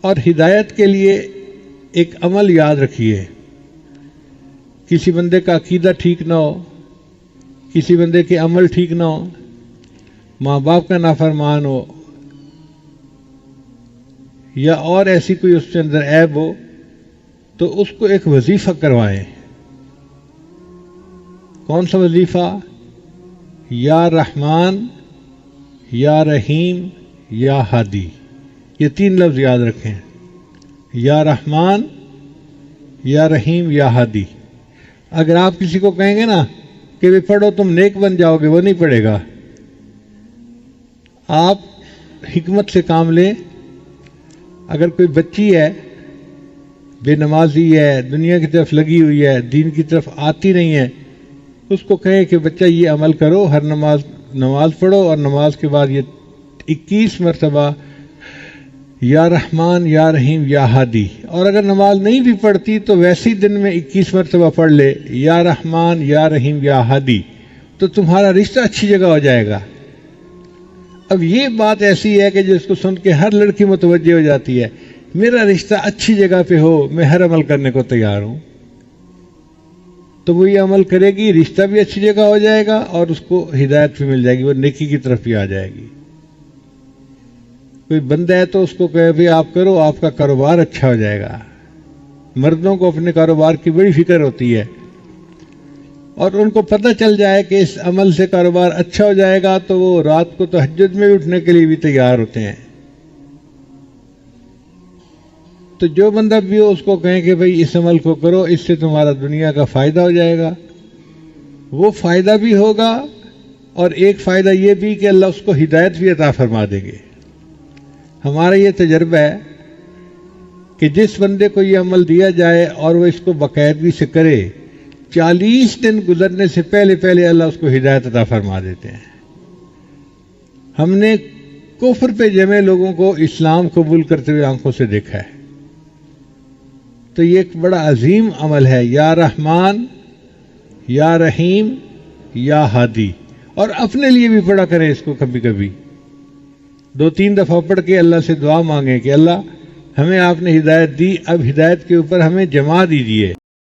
اور ہدایت کے لیے ایک عمل یاد رکھیے. کسی بندے کا عقیدہ ٹھیک نہ ہو، کسی بندے کے عمل ٹھیک نہ ہو، ماں باپ کا نافرمان ہو، یا اور ایسی کوئی اس کے اندر عیب ہو، تو اس کو ایک وظیفہ کروائیں. کون سا وظیفہ؟ یا رحمان، یا رحیم، یا ہادی. یہ 3 لفظ یاد رکھیں. یا رحمان، یا رحیم، یا ہادی. اگر آپ کسی کو کہیں گے نا کہ بھی پڑھو تم نیک بن جاؤ گے، وہ نہیں پڑھے گا. آپ حکمت سے کام لیں. اگر کوئی بچی ہے، بے نمازی ہے، دنیا کی طرف لگی ہوئی ہے، دین کی طرف آتی نہیں ہے، اس کو کہیں کہ بچہ یہ عمل کرو، ہر نماز پڑھو، اور نماز کے بعد یہ 21 مرتبہ یا رحمان، یا رحیم، یا ہادی. اور اگر نماز نہیں بھی پڑھتی تو ویسے ہی دن میں 21 مرتبہ پڑھ لے یا رحمان، یا رحیم، یا ہادی، تو تمہارا رشتہ اچھی جگہ ہو جائے گا. اب یہ بات ایسی ہے کہ جس کو سن کے ہر لڑکی متوجہ ہو جاتی ہے، میرا رشتہ اچھی جگہ پہ ہو، میں ہر عمل کرنے کو تیار ہوں. تو وہ یہ عمل کرے گی، رشتہ بھی اچھی جگہ ہو جائے گا اور اس کو ہدایت بھی مل جائے گی، وہ نیکی کی طرف بھی آ جائے گی. کوئی بندہ ہے تو اس کو کہے بھی آپ کرو، آپ کا کاروبار اچھا ہو جائے گا. مردوں کو اپنے کاروبار کی بڑی فکر ہوتی ہے، اور ان کو پتہ چل جائے کہ اس عمل سے کاروبار اچھا ہو جائے گا تو وہ رات کو تہجد میں اٹھنے کے لیے بھی تیار ہوتے ہیں. تو جو بندہ بھی ہو اس کو کہیں کہ بھئی اس عمل کو کرو، اس سے تمہارا دنیا کا فائدہ ہو جائے گا. وہ فائدہ بھی ہوگا، اور ایک فائدہ یہ بھی کہ اللہ اس کو ہدایت بھی عطا فرما دیں گے. ہمارا یہ تجربہ ہے کہ جس بندے کو یہ عمل دیا جائے اور وہ اس کو باقاعدگی سے کرے، 40 دن گزرنے سے پہلے پہلے اللہ اس کو ہدایت عطا فرما دیتے ہیں. ہم نے کفر پہ جمے لوگوں کو اسلام قبول کرتے ہوئے آنکھوں سے دیکھا ہے. تو یہ ایک بڑا عظیم عمل ہے، یا رحمان، یا رحیم، یا ہادی. اور اپنے لیے بھی پڑھا کریں اس کو، کبھی کبھی 2-3 دفعہ پڑھ کے اللہ سے دعا مانگیں کہ اللہ ہمیں آپ نے ہدایت دی، اب ہدایت کے اوپر ہمیں جما دیجیے.